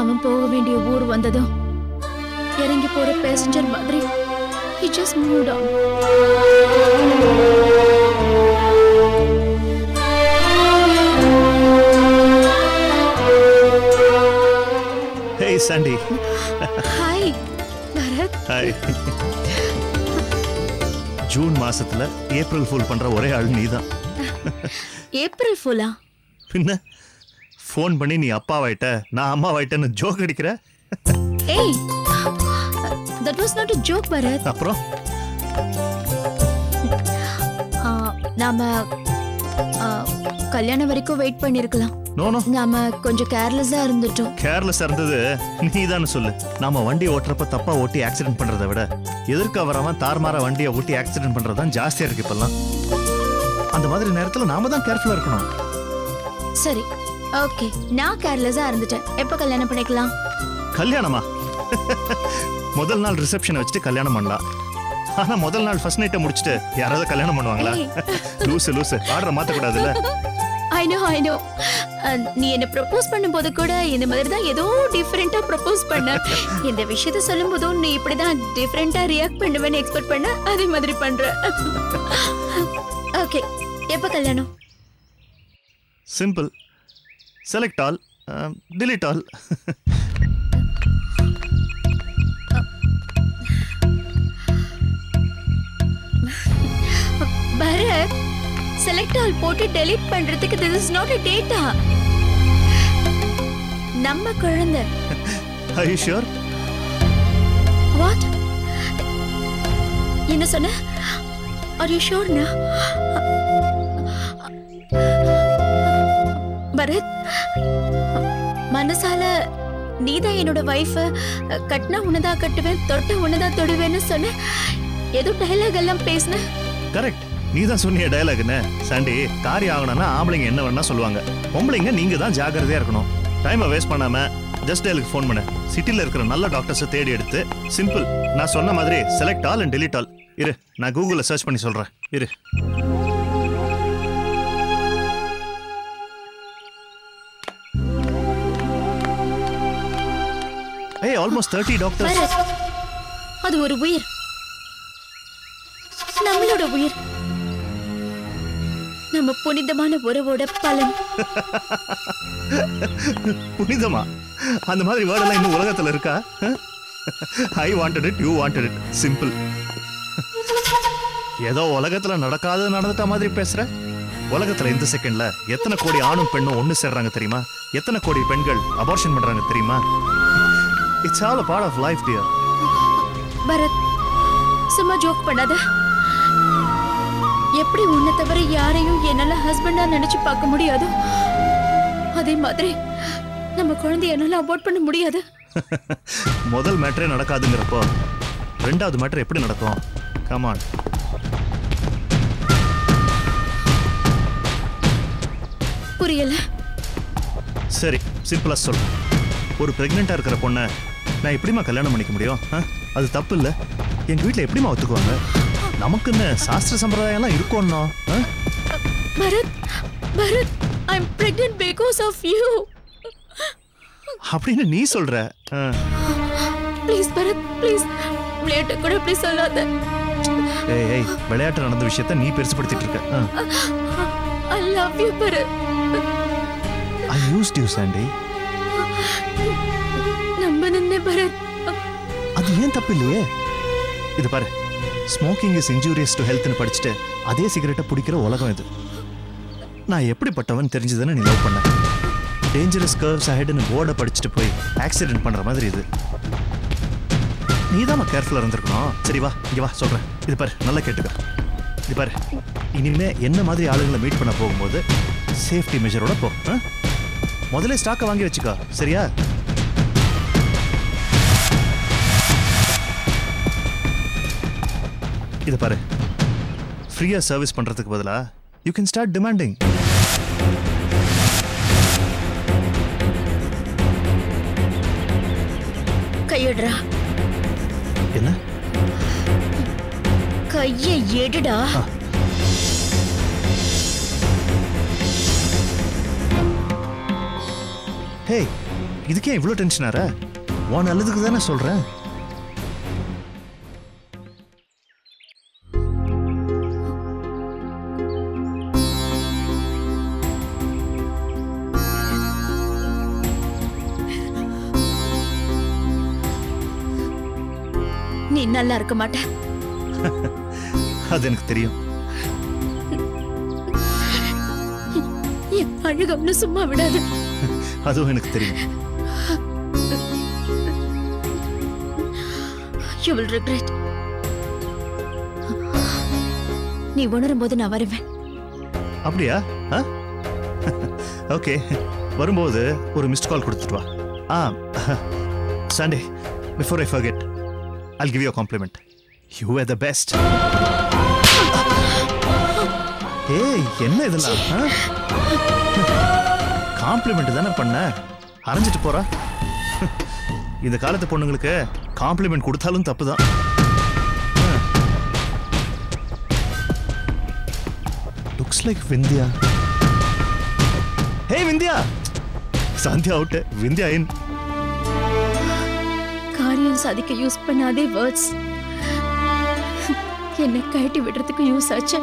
அவன் போக வேண்டிய ஊர் வந்ததும் இறங்கி போற பேசஞ்சர் மாதிரி he just moved on. Hey Sandy. Hi Bharath. Hi. June மாசத்துல ஏப்ரல் ஃபுல் பண்ற ஒரே ஆள் நீதான். ஏப்ரல் ஃபுல்லா? பின்ன ஃபோன் பண்ணி நீ அப்பாவாயிட்ட நான் அம்மாவாயிட்டேன்னு ஜோக் அடிக்கிற. ஏய், that was not a joke Bharat. அப்புறம் நாம கல்யாணம் வரைக்கும் வெயிட் பண்ணிருக்கலாம். நோ நாம கொஞ்சம் கேர்லெஸ்ஸா இருந்துட்டோம். கேர்லெஸ் இருந்தது நீதானு சொல்லு. நாம வண்டி ஓட்டுறப்ப தப்பா ஓட்டி ஆக்சிடென்ட் பண்றதை விட எதிர்க்க வரவன் தார்மாரா வண்டியை ஓட்டி ஆக்சிடென்ட் பண்றதுதான் ஜாஸ்தியா இருக்கு இப்பெல்லாம். அந்த மாதிரி நேரத்துல நாம தான் கேர்ஃபுல்லா இருக்கணும். சரி, ஓகே, நான் கேர்லெஸ்ஸா இருந்துட்டேன். எப்ப கல்யாணம் பண்ணிக்கலாம்? கல்யாணமா? முதல் நாள் ரிசப்ஷனை வச்சுட்டு கல்யாணம் பண்ணலாம். ஆனா முதல் நாள் ஃபர்ஸ்ட் நைட்டை முடிச்சுட்டு யாராவது கல்யாணம் பண்ணுவாங்களா? லூசு ஆர்டரை மாத்தக்கூடாதுல்ல. I know. நீ என்ன ப்ரப்போஸ் பண்ணும்போது கூட இந்த மாதிரி தான் ஏதோ டிஃபரெண்டா ப்ரப்போஸ் பண்ண. இந்த விஷயத்தை சொல்லும்போதும் நீ இப்படிதான் டிஃபரெண்டா ரியாக்ட் பண்ணுவேன்னு எக்ஸ்பெக்ட் பண்ண, அதே மாதிரி பண்ற. ஓகே, எப்ப கல்யாணம்? Simple. Select all, delete all. Bharath, select all போட்டு டெலீட் பண்றதுக்கு this is not a data. நம்ம குழந்தை. Are you sure? What? என்ன சொன்ன? Are you sure na? Bharat, மனசால நீதான் என்னோட வைஃப், கட்டினா உன்னதா கட்டுவேன், தொட்ட உன்னதா தொடுவேன்னு சொன்ன. ஏதோ டயலாக் எல்லாம் பேசின. கரெக்ட், நீதான் சொன்னிய டயலாக்னு. சாண்டி, காரியம் ஆகணும்னா ஆம்பளைங்க என்ன வேணா சொல்லுவாங்க, பொம்பளைங்க நீங்க தான் ஜாக்கிரதையா இருக்கணும். டைமை வேஸ்ட் பண்ணாம ஜஸ்ட் டயலுக்கு ஃபோன் பண்ண. சிட்டில இருக்கிற நல்ல டாக்டர்ஸை தேடி எடுத்து சிம்பிள் நான் சொன்ன மாதிரி select all and delete all. இரு, நான் கூகுள்ல சர்ச் பண்ணி சொல்றேன். இரு. Hey, almost 30 doctors. அது ஒரு உயிர், நம்மளோட உயிர், நம்ம புனிதமான உறவோட பலன். புனிதமா? அந்த மாதிரி வேர்டெல்லாம் இன்னும் உலகத்துல இருக்கா? I wanted it, you wanted it. Simple. ஏதோ உலகத்துல நடக்காத நடந்துட்ட மாதிரி பேசுற. உலகத்துல இந்த செகண்ட்ல எத்தனை கோடி ஆணும் பெண்ணும் ஒண்ணு சேர்றாங்க தெரியுமா? எத்தனை கோடி பெண்கள் அபார்ஷன் பண்றாங்க தெரியுமா? It's all a part of life, dear. Bharat, சும்மா ஜோக் பண்ணாத. எப்படி உன்னை தவிர யாரையும் என்னால ஹஸ்பண்டா நினைச்சு பார்க்க முடியாது, அதே மாதிரி நம்ம குழந்தைய என்னால அபார்ட் பண்ண முடியாது. முதல் மேட்டரே நடக்காதுங்கிறப்போ ரெண்டாவது மேட்டர் எப்படி நடக்கும்? Come on. புரியல. சரி, சிம்பிளா சொல். ஒரு பிரெக்னெண்டா இருக்கிற பொண்ணை நான் எப்படிமா கல்யாணம் பண்ணிக்க முடியும்? அது தப்பு இல்ல. எங்க வீட்டுல எப்படிமா ஒத்துக்குவாங்க? நமக்குன்னு சாஸ்திர சம்பிரதாயம்லாம் இருக்கும்னா. Bharat, Bharat, I'm pregnant because of you. அப்படின்னு நீ சொல்ற? ப்ளீஸ் பரத், ப்ளீஸ், விளையாட்டு கூட அப்படி சொல்லாத. ஏய், விளையாட்டு நடந்த விஷயத்த நீ பெருசுபடுத்திட்டு இருக்க. I love you Bharat. I used you, Sandy. நம்பனே Bharat. அது ஏன் தப்பு இல்லையே? இது பாரு, ஸ்மோக்கிங் இஸ் இன்ஜூரியஸ் டு ஹெல்த்னு படிச்சுட்டு அதே சிகரெட்டை பிடிக்கிற உலகம் இது. நான் எப்படிப்பட்டவன் தெரிஞ்சதுன்னு நீ லவ் பண்ண. டேஞ்சரஸ் கர்வ்ஸ் அஹெட்னு போர்டை படிச்சுட்டு போய் ஆக்சிடென்ட் பண்ற மாதிரி இது. நீதான் கேர்ஃபுல்லா இருந்திருக்கணும். சரி வா, இங்க வா சொல்றேன். இது பாரு, நல்லா கேட்டுக்க. இது பாரு, இனிமே என்ன மாதிரி ஆளுங்களை மீட் பண்ண போகும்போது சேஃப்டி மெஷரோட போ. முதல்ல ஸ்டாக்கை வாங்கி வச்சுக்கோ, சரியா? இது பாரு, ஃப்ரீயா சர்வீஸ் பண்றதுக்கு பதிலா யூ கேன் ஸ்டார்ட் டிமாண்டிங். கையெடுடா. என்ன? கையை எடுடா. ஹே, இதுக்கே இவ்வளோ டென்ஷன் ஆற? உன் நல்லதுக்கு தானே சொல்றேன். நீ நல்லா இருக்க மாட்ட. அது எனக்கு தெரியும். என் அழுகம்னு சும்மா விடாது. அதுவும் எனக்கு தெரியும். You will regret. நீ உணரும் போது நான் வருவேன். அப்படியா? ஓகே, வரும்போது ஒரு மிஸ்ட் கால் கொடுத்துட்டு வா. Sunday, before I forget, I'll give you a compliment. You were the best. ஏய், என்ன இதெல்லாம்? காம்ப்ளிமெண்ட் தானே பண்ண, அரைஞ்சிட்டு போறா. இந்த காலத்து பொண்ணுங்களுக்கு காம்ப்ளிமெண்ட் கொடுத்தாலும் தப்புதான். Looks like Vindhya. Hey Vindhya. Sandhya out, Vindhya in. காரியம் சாதிக்க யூஸ் பண்ணாதே வேர்ட்ஸ் என்னை கழட்டி விடுறதுக்கு யூஸ் ஆச்சு.